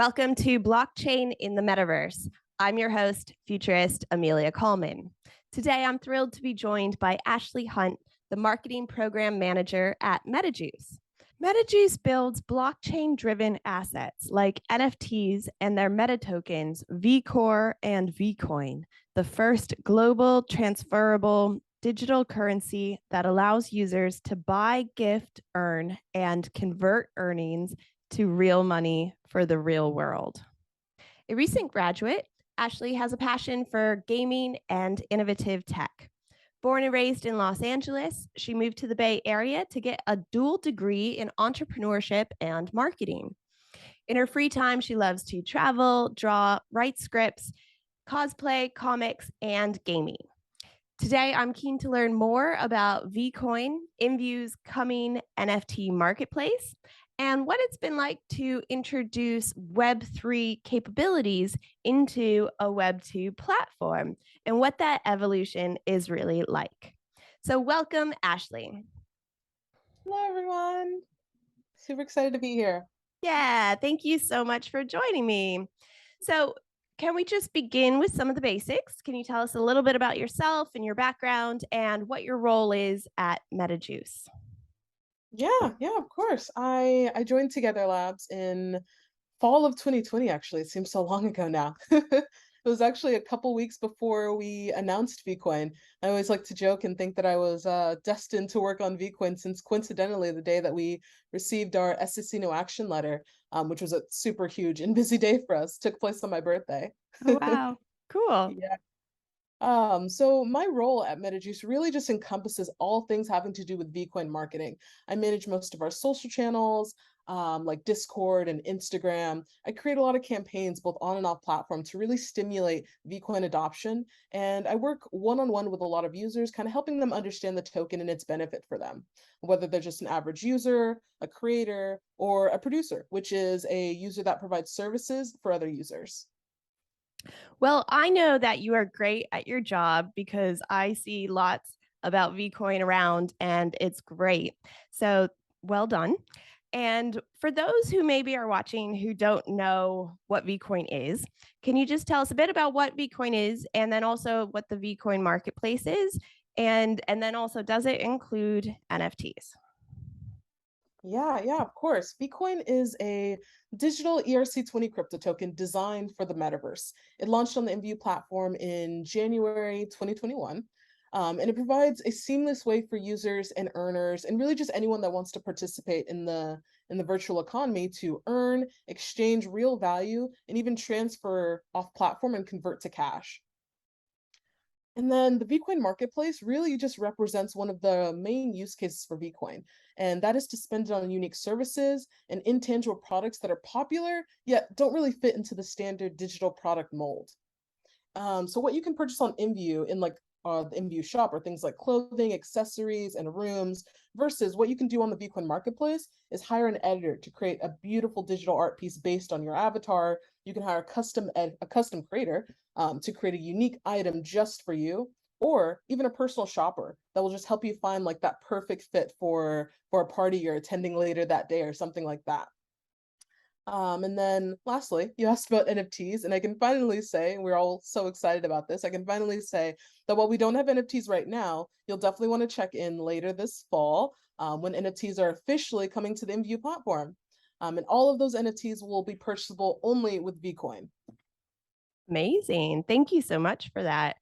Welcome to Blockchain in the Metaverse. I'm your host, Futurist Amelia Kallman. Today, I'm thrilled to be joined by Ashlee Hunt, the Marketing Program Manager at MetaJuice. MetaJuice builds blockchain-driven assets like NFTs and their meta tokens, VCOR and VCOIN, the first global transferable digital currency that allows users to buy, gift, earn, and convert earnings to real money for the real world. A recent graduate, Ashlee has a passion for gaming and innovative tech. Born and raised in Los Angeles, she moved to the Bay Area to get a dual degree in entrepreneurship and marketing. In her free time, she loves to travel, draw, write scripts, cosplay, comics, and gaming. Today, I'm keen to learn more about VCOIN, IMVU's coming NFT marketplace, and what it's been like to introduce Web3 capabilities into a Web2 platform, and what that evolution is really like. So welcome, Ashlee. Hello, everyone. Super excited to be here. Yeah, thank you so much for joining me. So can we just begin with some of the basics? Can you tell us a little bit about yourself and your background and what your role is at MetaJuice? Yeah, of course. I joined Together Labs in fall of 2020, actually. It seems so long ago now. It was actually a couple weeks before we announced VCoin. I always like to joke and think that I was destined to work on VCoin since coincidentally the day that we received our SEC No Action letter, which was a super huge and busy day for us, took place on my birthday. Oh, wow. Cool. Yeah. So my role at MetaJuice really just encompasses all things having to do with VCoin marketing. I manage most of our social channels, like Discord and Instagram. I create a lot of campaigns both on and off platform to really stimulate VCoin adoption. And I work one-on-one with a lot of users, kind of helping them understand the token and its benefit for them, whether they're just an average user, a creator, or a producer, which is a user that provides services for other users. Well, I know that you are great at your job because I see lots about VCoin around and it's great. So well done. And for those who maybe are watching who don't know what VCoin is, can you just tell us a bit about what VCoin is and then also what the VCoin marketplace is? And then also, does it include NFTs? Yeah, of course. VCOIN is a digital ERC20 crypto token designed for the metaverse. It launched on the MVU platform in January 2021, and it provides a seamless way for users and earners, and really just anyone that wants to participate in the virtual economy to earn, exchange real value, and even transfer off platform and convert to cash. And then the VCoin marketplace really just represents one of the main use cases for VCoin, and that is to spend it on unique services and intangible products that are popular, yet don't really fit into the standard digital product mold. So what you can purchase on IMVU in like the IMVU shop are things like clothing, accessories, and rooms, versus what you can do on the VCoin marketplace is hire an editor to create a beautiful digital art piece based on your avatar. You can hire a custom creator to create a unique item just for you, or even a personal shopper that will just help you find like that perfect fit for a party you're attending later that day or something like that. And then lastly, you asked about NFTs, and I can finally say, and we're all so excited about this, I can finally say that while we don't have NFTs right now, you'll definitely want to check in later this fall when NFTs are officially coming to the MVU platform. And all of those NFTs will be purchasable only with VCoin. Amazing. Thank you so much for that.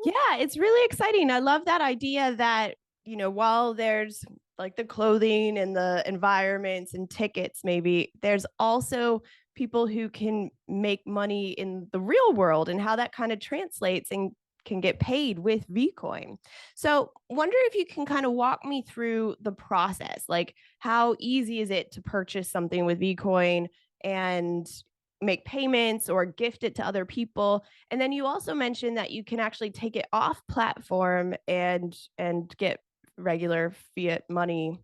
Yeah, it's really exciting. I love that idea that, while there's like the clothing and the environments and tickets, maybe there's also people who can make money in the real world and how that kind of translates and can get paid with VCoin. So wonder if you can kind of walk me through the process, like how easy is it to purchase something with VCoin and make payments or gift it to other people? And then you also mentioned that you can actually take it off platform and get regular fiat money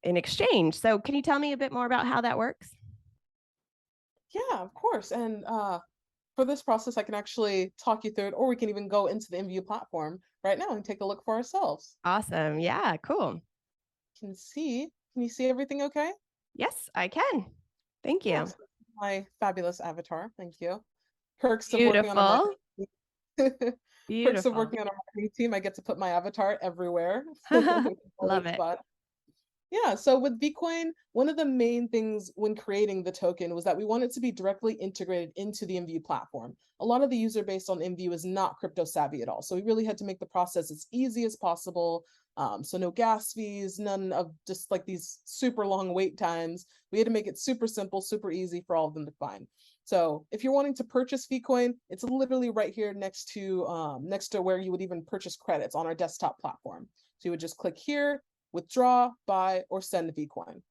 in exchange. So can you tell me a bit more about how that works? Yeah, of course. And for this process, I can actually talk you through it, or we can even go into the MVU platform right now and take a look for ourselves. Awesome. Yeah, cool. Can you see everything okay? Yes, I can. Thank you. Awesome. my fabulous avatar. Thank you. Perks of working on a Beautiful. marketing perks of Beautiful. working on a marketing team. I get to put my avatar everywhere. It's Love always it. fun. Yeah, so with VCOIN, one of the main things when creating the token was that we want it to be directly integrated into the MVU platform. A lot of the user base on MVU is not crypto savvy at all. So we really had to make the process as easy as possible. So no gas fees, none of just like these super long wait times. We had to make it super simple, super easy for all of them to find. So if you're wanting to purchase VCOIN, it's literally right here next to where you would even purchase credits on our desktop platform. So you would just click here, withdraw, buy, or send VCOIN.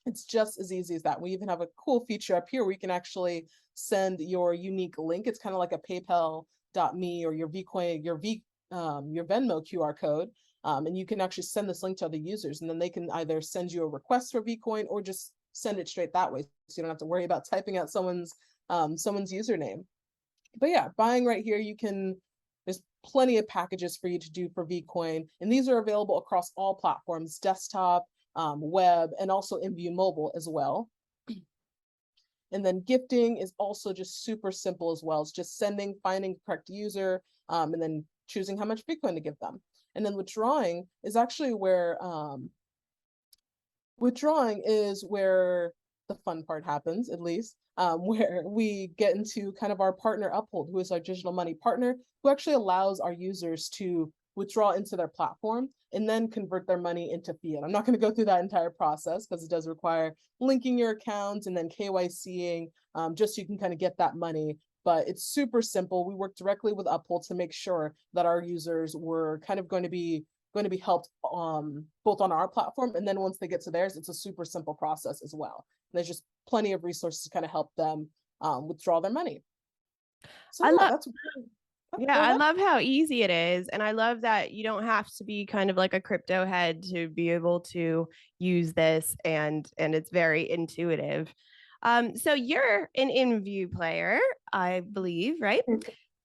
It's just as easy as that. We even have a cool feature up here where you can actually send your unique link. It's kind of like a PayPal.me or your VCOIN, your Venmo QR code. And you can actually send this link to other users, and then they can either send you a request for VCOIN or just send it straight that way. So you don't have to worry about typing out someone's username. But yeah, buying right here, there's plenty of packages for you to do for VCOIN, and these are available across all platforms, desktop, web, and also MVU mobile as well. And then gifting is also just super simple as well. It's just finding the correct user, and then choosing how much VCOIN to give them. And then withdrawing is actually where the fun part happens, at least, where we get into kind of our partner Uphold, who is our digital money partner, who actually allows our users to withdraw into their platform and then convert their money into fiat. I'm not going to go through that entire process because it does require linking your accounts and then KYCing, just so you can kind of get that money. But it's super simple. We work directly with Uphold to make sure that our users were kind of going to be helped both on our platform, and then once they get to theirs, it's a super simple process as well. And there's just plenty of resources to kind of help them withdraw their money. So I yeah, love that's Yeah, go I ahead. love how easy it is. And I love that you don't have to be kind of like a crypto head to be able to use this, and it's very intuitive. So you're an IMVU player, I believe, right?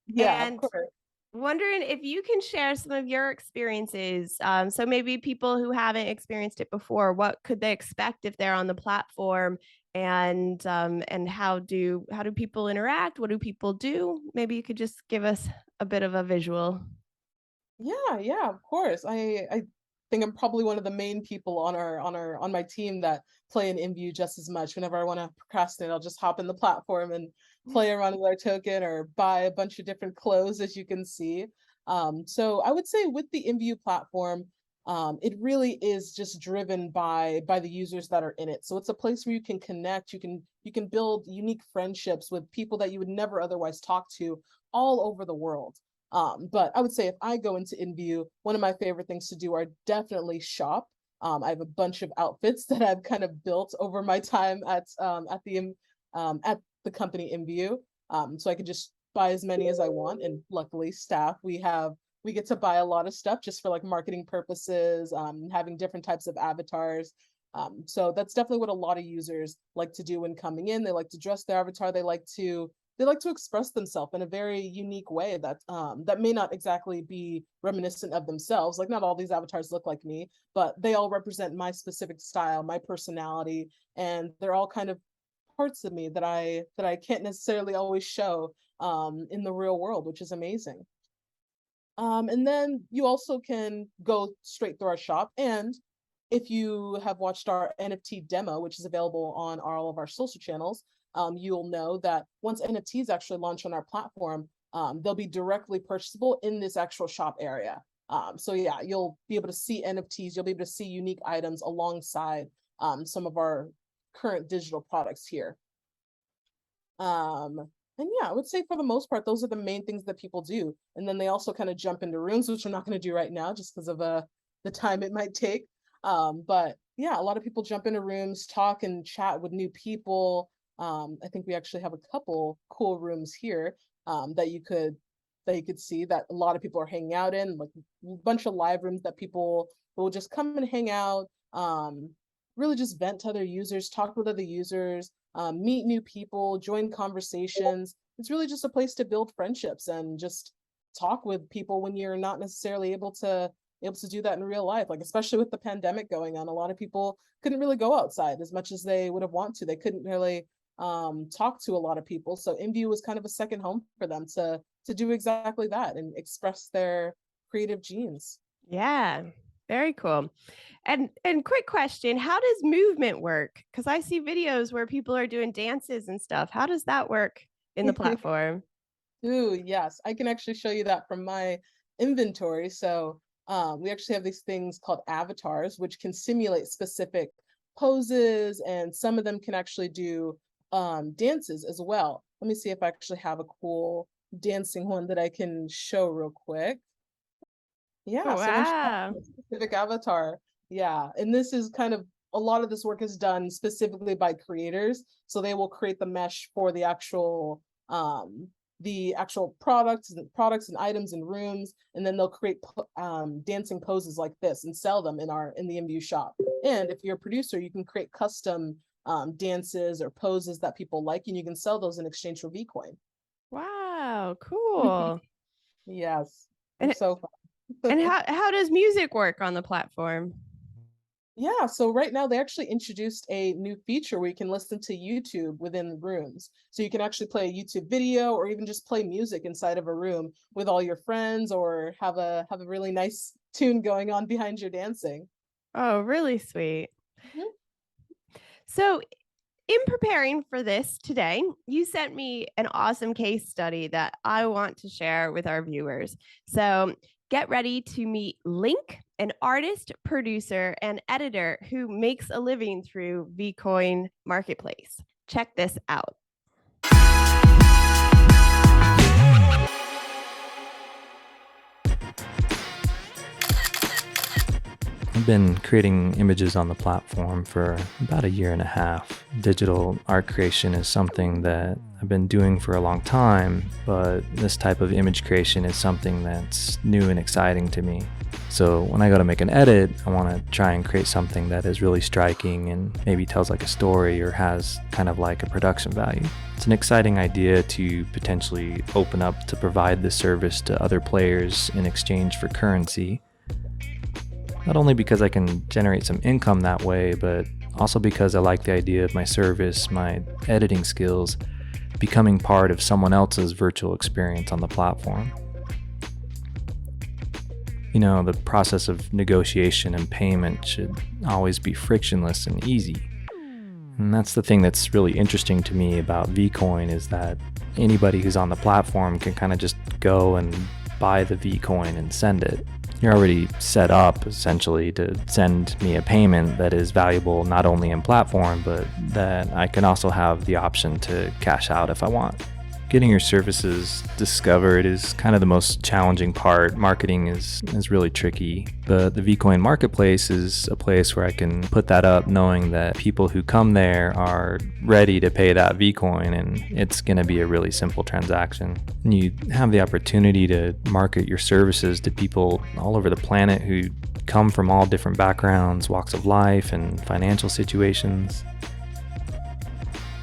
Yeah, of And course. wondering if you can share some of your experiences. So maybe people who haven't experienced it before, what could they expect if they're on the platform, and how do people interact? What do people do? Maybe you could just give us a bit of a visual. Yeah, of course. I think I'm probably one of the main people on my team that play in IMVU just as much. Whenever I want to procrastinate, I'll just hop in the platform and play around with our token or buy a bunch of different clothes, as you can see. So I would say with the IMVU platform, it really is just driven by the users that are in it. So it's a place where you can connect, you can build unique friendships with people that you would never otherwise talk to all over the world. But I would say if I go into InView, one of my favorite things to do are definitely shop. I have a bunch of outfits that I've kind of built over my time at the company InView. So I can just buy as many as I want, and luckily, staff we get to buy a lot of stuff just for like marketing purposes, having different types of avatars. So that's definitely what a lot of users like to do when coming in. They like to dress their avatar. They like to express themselves in a very unique way that may not exactly be reminiscent of themselves. Like not all these avatars look like me, but they all represent my specific style, my personality, and they're all kind of parts of me that I can't necessarily always show in the real world, which is amazing. And then you also can go straight through our shop. And if you have watched our NFT demo, which is available on all of our social channels, you'll know that once NFTs actually launch on our platform, they'll be directly purchasable in this actual shop area. So yeah, you'll be able to see NFTs, you'll be able to see unique items alongside some of our current digital products here. And yeah, I would say for the most part, those are the main things that people do. And then they also kind of jump into rooms, which I'm not going to do right now just because of the time it might take. But yeah, a lot of people jump into rooms, talk and chat with new people. I think we actually have a couple cool rooms here that you could see that a lot of people are hanging out in, like a bunch of live rooms that people will just come and hang out, really just vent to other users, talk with other users, meet new people, join conversations. It's really just a place to build friendships and just talk with people when you're not necessarily able to do that in real life. Like especially with the pandemic going on, a lot of people couldn't really go outside as much as they would have wanted to. They couldn't really talk to a lot of people. So MVU was kind of a second home for them to do exactly that and express their creative genes. Yeah, very cool. And quick question, how does movement work? Because I see videos where people are doing dances and stuff. How does that work in the platform? Ooh, yes, I can actually show you that from my inventory. So we actually have these things called avatars, which can simulate specific poses, and some of them can actually do dances as well. Let me see if I actually have a cool dancing one that I can show real quick. Yeah, Oh, so once you have wow. a specific avatar, yeah, and this is kind of a lot of this work is done specifically by creators, so they will create the mesh for the actual products and items and rooms, and then they'll create dancing poses like this and sell them in the MVU shop. And if you're a producer, you can create custom dances or poses that people like, and you can sell those in exchange for VCoin. Wow, cool. Yes, they're And so fun. and how does music work on the platform? Yeah, so right now they actually introduced a new feature where you can listen to YouTube within the rooms. So you can actually play a YouTube video or even just play music inside of a room with all your friends, or have a really nice tune going on behind your dancing. Oh, really sweet. Mhm. So, in preparing for this today, you sent me an awesome case study that I want to share with our viewers. So, get ready to meet Link, an artist, producer, and editor who makes a living through VCOIN Marketplace. Check this out. I've been creating images on the platform for about a year and a half. Digital art creation is something that I've been doing for a long time, but this type of image creation is something that's new and exciting to me. So when I go to make an edit, I want to try and create something that is really striking and maybe tells like a story or has kind of like a production value. It's an exciting idea to potentially open up to provide this service to other players in exchange for currency. Not only because I can generate some income that way, but also because I like the idea of my service, my editing skills, becoming part of someone else's virtual experience on the platform. You know, the process of negotiation and payment should always be frictionless and easy. And that's the thing that's really interesting to me about VCoin, is that anybody who's on the platform can kind of just go and buy the VCoin and send it. You're already set up essentially to send me a payment that is valuable not only in platform, but that I can also have the option to cash out if I want. Getting your services discovered is kind of the most challenging part. Marketing is really tricky. The VCoin marketplace is a place where I can put that up knowing that people who come there are ready to pay that VCoin, and it's going to be a really simple transaction. And you have the opportunity to market your services to people all over the planet who come from all different backgrounds, walks of life, and financial situations.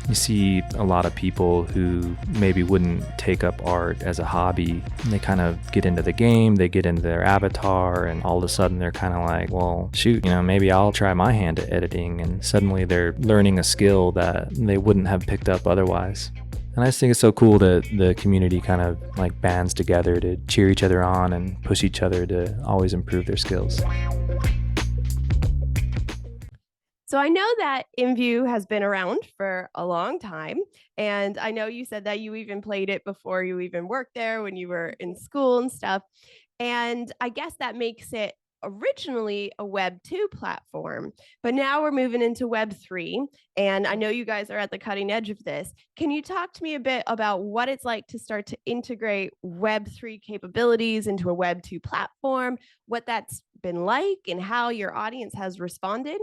You see a lot of people who maybe wouldn't take up art as a hobby. They kind of get into the game, they get into their avatar, and all of a sudden they're kind of like, well, shoot, maybe I'll try my hand at editing. And suddenly they're learning a skill that they wouldn't have picked up otherwise. And I just think it's so cool that the community kind of like bands together to cheer each other on and push each other to always improve their skills. So I know that IMVU has been around for a long time. And I know you said that you even played it before you even worked there when you were in school and stuff. And I guess that makes it originally a Web 2 platform, but now we're moving into Web 3. And I know you guys are at the cutting edge of this. Can you talk to me a bit about what it's like to start to integrate Web 3 capabilities into a Web 2 platform, what that's been like, and how your audience has responded?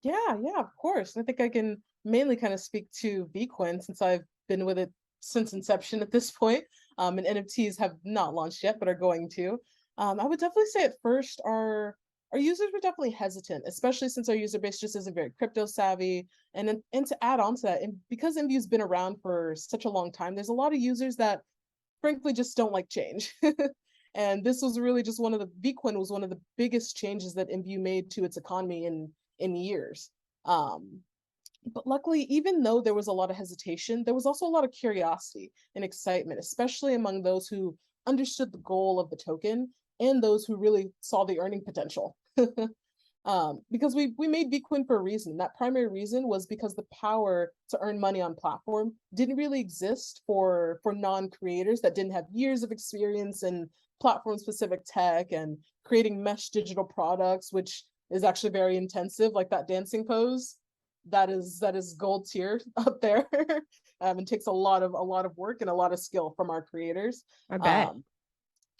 Yeah, of course. I think I can mainly kind of speak to VCoin since I've been with it since inception at this point. And NFTs have not launched yet, but are going to. I would definitely say at first our users were definitely hesitant, especially since our user base just isn't very crypto savvy. And to add on to that, and because MVU's been around for such a long time, there's a lot of users that frankly just don't like change. And this was really just VCoin was one of the biggest changes that MVU made to its economy in years. Um, But luckily, even though there was a lot of hesitation, there was also a lot of curiosity and excitement, especially among those who understood the goal of the token and those who really saw the earning potential. Because we made VCOIN for a reason. That primary reason was because the power to earn money on platform didn't really exist for non-creators that didn't have years of experience in platform specific tech and creating mesh digital products, which is actually very intensive, like that dancing pose. That is gold tier up there. And takes a lot of work and a lot of skill from our creators. I bet.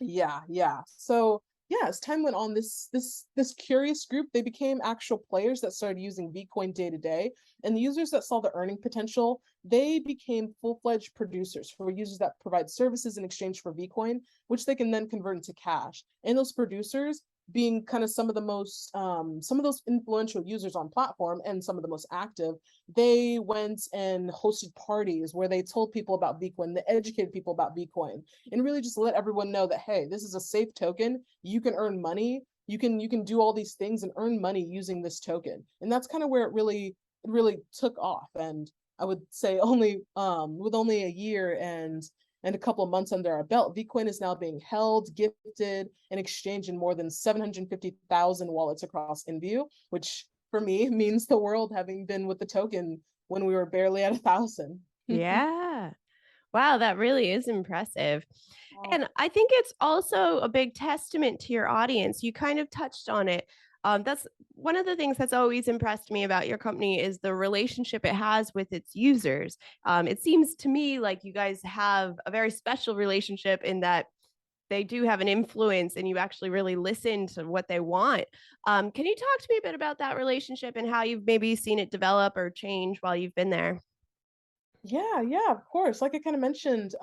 Yeah. So yeah, as time went on, this curious group, they became actual players that started using VCoin day to day. And the users that saw the earning potential, they became full-fledged producers for users that provide services in exchange for VCoin, which they can then convert into cash. And those producers being kind of some of those influential users on platform and some of the most active, they went and hosted parties where they told people about VCoin, they educated people about VCoin, and really just let everyone know that, hey, this is a safe token. You can earn money. You can do all these things and earn money using this token. And that's kind of where it really took off. And I would say with only a year and a couple of months under our belt, VCoin is now being held, gifted, and exchanged in more than 750,000 wallets across IMVU, which for me means the world, having been with the token when we were barely at 1,000. Yeah. Wow, that really is impressive. Wow. And I think it's also a big testament to your audience. You kind of touched on it. That's one of the things that's always impressed me about your company is the relationship it has with its users. It seems to me like you guys have a very special relationship in that they do have an influence and you actually really listen to what they want. Can you talk to me a bit about that relationship and how you've maybe seen it develop or change while you've been there? Yeah, of course. Like I kind of mentioned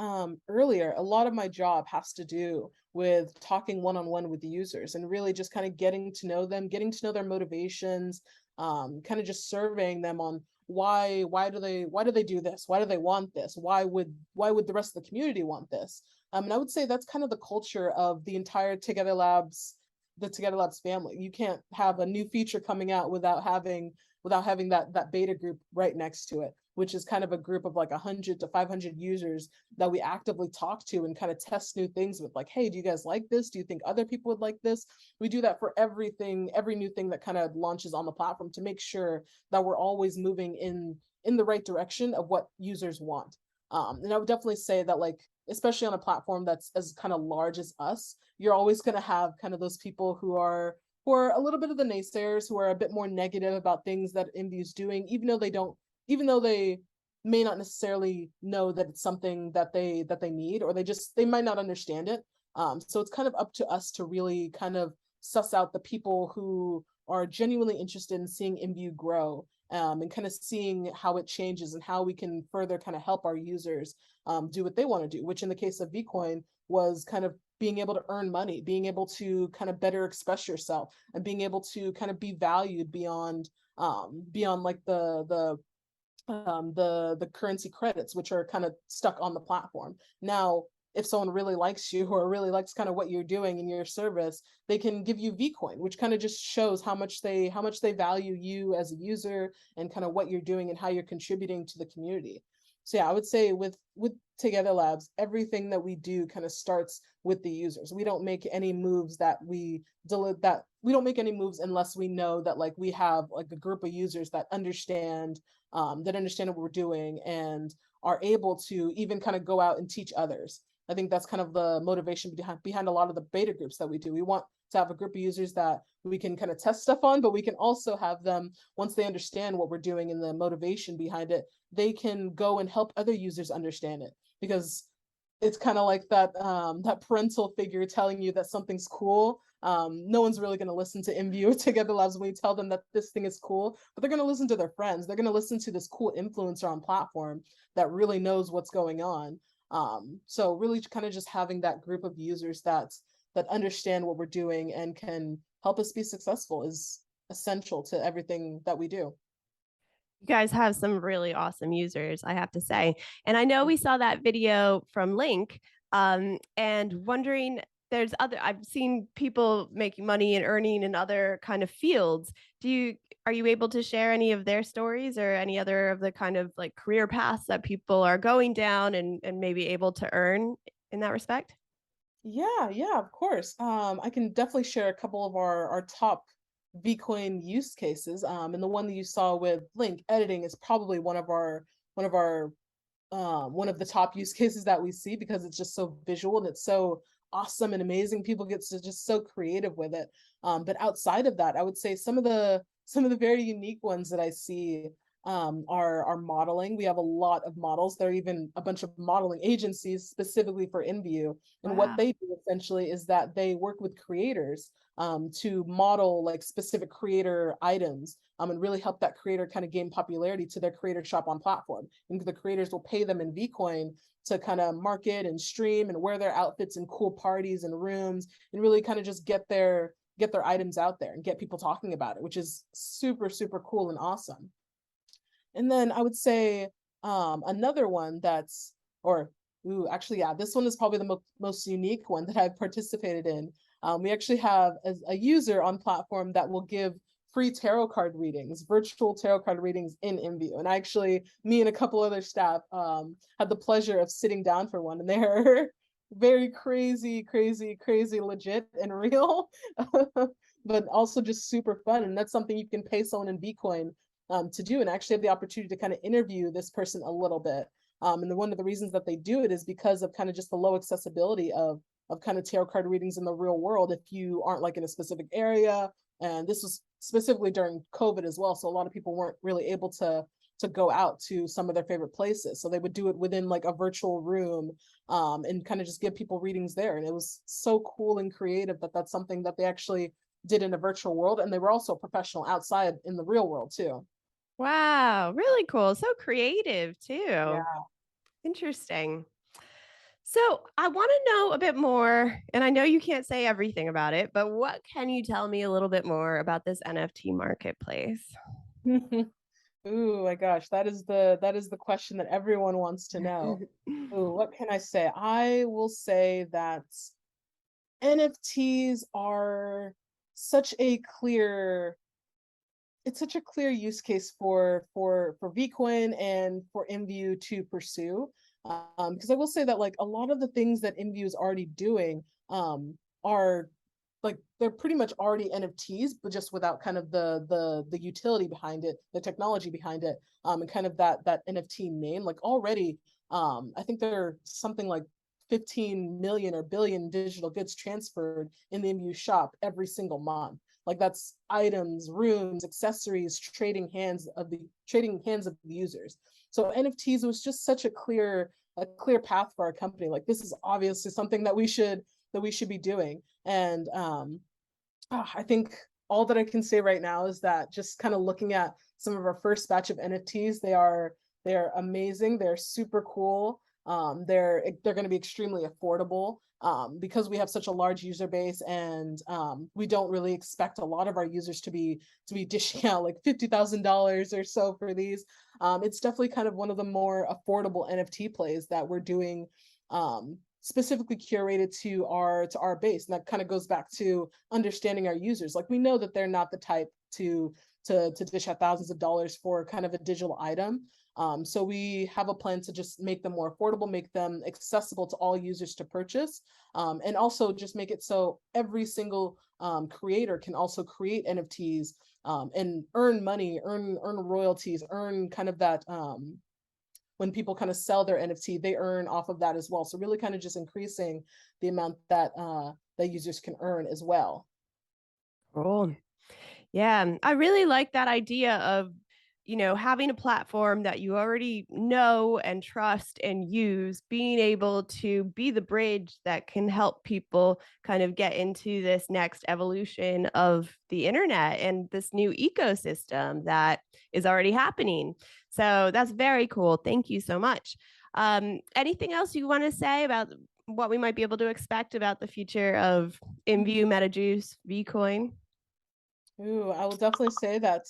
earlier, a lot of my job has to do with talking one-on-one with the users and really just kind of getting to know them, getting to know their motivations, kind of just surveying them on why do they do this? Why do they want this? Why would the rest of the community want this? And I would say that's kind of the culture of the entire the Together Labs family. You can't have a new feature coming out without having that beta group right next to it, which is kind of a group of like 100 to 500 users that we actively talk to and kind of test new things with, like, hey, do you guys like this? Do you think other people would like this? We do that for every new thing that kind of launches on the platform to make sure that we're always moving in the right direction of what users want. And I would definitely say that, like, especially on a platform that's as kind of large as us, you're always going to have kind of those people who are a little bit of the naysayers, who are a bit more negative about things that IMVU is doing, even though they may not necessarily know that it's something that they need, or they might not understand it. So it's kind of up to us to really kind of suss out the people who are genuinely interested in seeing IMVU grow, and kind of seeing how it changes and how we can further kind of help our users do what they want to do, which in the case of VCoin was kind of being able to earn money, being able to kind of better express yourself, and being able to kind of be valued beyond like the currency credits, which are kind of stuck on the platform. Now, if someone really likes you or really likes kind of what you're doing in your service, they can give you VCoin, which kind of just shows how much they value you as a user and kind of what you're doing and how you're contributing to the community. So yeah, I would say with Together Labs, everything that we do kind of starts with the users. We don't make any moves we don't make any moves unless we know that, like, we have like a group of users that understand what we're doing and are able to even kind of go out and teach others. I think that's kind of the motivation behind a lot of the beta groups that we do. We want to have a group of users that we can kind of test stuff on, but we can also have them, once they understand what we're doing and the motivation behind it, they can go and help other users understand it. Because it's kind of like that parental figure telling you that something's cool. No one's really going to listen to IMVU or Together Labs when we tell them that this thing is cool, but they're going to listen to their friends. They're going to listen to this cool influencer on platform that really knows what's going on. So really kind of just having that group of users that understand what we're doing and can help us be successful is essential to everything that we do. You guys have some really awesome users, I have to say. And I know we saw that video from Link, and wondering, I've seen people making money and earning in other kind of fields. are you able to share any of their stories or any other of the kind of like career paths that people are going down and maybe able to earn in that respect? Yeah, of course. I can definitely share a couple of our top VCoin use cases. And the one that you saw with link editing is probably one of our one of the top use cases that we see because it's just so visual and it's so awesome and amazing. People get to just so creative with it. But outside of that, I would say some of the very unique ones that I see are modeling. We have a lot of models. There are even a bunch of modeling agencies specifically for IMVU. And what Wow. they do essentially is that they work with creators to model like specific creator items and really help that creator kind of gain popularity to their creator shop on platform. And the creators will pay them in VCoin to kind of market and stream and wear their outfits in cool parties and rooms and really kind of just get their items out there and get people talking about it, which is super, super cool and awesome. And then I would say another one that's, or ooh, actually, yeah, this one is probably the most unique one that I've participated in. We actually have a user on platform that will give free tarot card readings, virtual tarot card readings in IMVU. And actually, me and a couple other staff had the pleasure of sitting down for one, and they're very crazy, crazy, crazy, legit and real, but also just super fun. And that's something you can pay someone in Bitcoin to do and actually have the opportunity to kind of interview this person a little bit. And one of the reasons that they do it is because of kind of just the low accessibility of kind of tarot card readings in the real world if you aren't like in a specific area. And this was specifically during COVID as well. So a lot of people weren't really able to go out to some of their favorite places. So they would do it within like a virtual room and kind of just give people readings there. And it was so cool and creative that that's something that they actually did in a virtual world. And they were also professional outside in the real world too. Wow, really cool. So creative too. Yeah. Interesting. So I want to know a bit more, and I know you can't say everything about it, but what can you tell me a little bit more about this NFT marketplace? Ooh, my gosh, that is the question that everyone wants to know. Ooh, what can I say? I will say that NFTs are such a clear it's such a clear use case for VCoin and for MVU to pursue. Because I will say that like a lot of the things that MVU is already doing are like they're pretty much already NFTs, but just without kind of the utility behind it, the technology behind it, and kind of that NFT name. Like already, I think there are something like 15 million or billion digital goods transferred in the MVU shop every single month. Like that's items, rooms, accessories, trading hands of the users. So NFTs was just such a clear path for our company. Like this is obviously something that we should be doing. And I think all that I can say right now is that just kind of looking at some of our first batch of NFTs, they're amazing. They're super cool. They're going to be extremely affordable because we have such a large user base, and we don't really expect a lot of our users to be dishing out like $50,000 or so for these. It's definitely kind of one of the more affordable NFT plays that we're doing. Specifically curated to our base, and that kind of goes back to understanding our users. Like we know that they're not the type to dish out thousands of dollars for kind of a digital item. So we have a plan to just make them more affordable, make them accessible to all users to purchase, and also just make it so every single creator can also create NFTs and earn money, earn royalties, earn kind of that when people kind of sell their NFT, they earn off of that as well. So really kind of just increasing the amount that that users can earn as well. Cool. Yeah, I really like that idea of, having a platform that you already know and trust and use, being able to be the bridge that can help people kind of get into this next evolution of the internet and this new ecosystem that is already happening. So that's very cool. Thank you so much. Anything else you want to say about what we might be able to expect about the future of IMVU, MetaJuice, VCoin? Ooh, I will definitely say that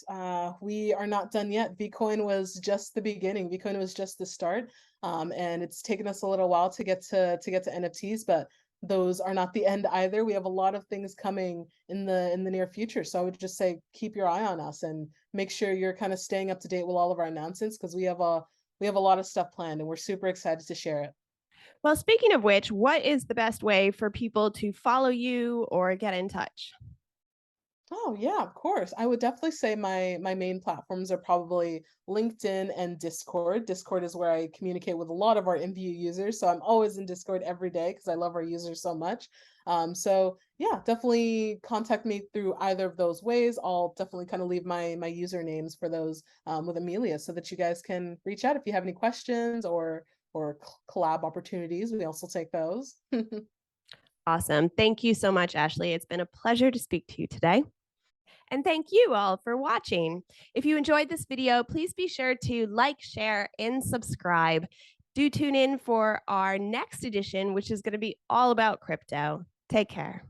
we are not done yet. VCoin was just the beginning. VCoin was just the start, and it's taken us a little while to get to NFTs. But those are not the end either. We have a lot of things coming in the near future. So I would just say keep your eye on us and make sure you're kind of staying up to date with all of our announcements, because we have a lot of stuff planned and we're super excited to share it. Well, speaking of which, what is the best way for people to follow you or get in touch? Oh yeah, of course. I would definitely say my main platforms are probably LinkedIn and Discord. Discord is where I communicate with a lot of our MVU users, so I'm always in Discord every day because I love our users so much. So yeah, definitely contact me through either of those ways. I'll definitely kind of leave my usernames for those with Amelia, so that you guys can reach out if you have any questions or collab opportunities. We also take those. Awesome. Thank you so much, Ashlee. It's been a pleasure to speak to you today. And thank you all for watching. If you enjoyed this video, please be sure to like, share, and subscribe. Do tune in for our next edition, which is going to be all about crypto. Take care.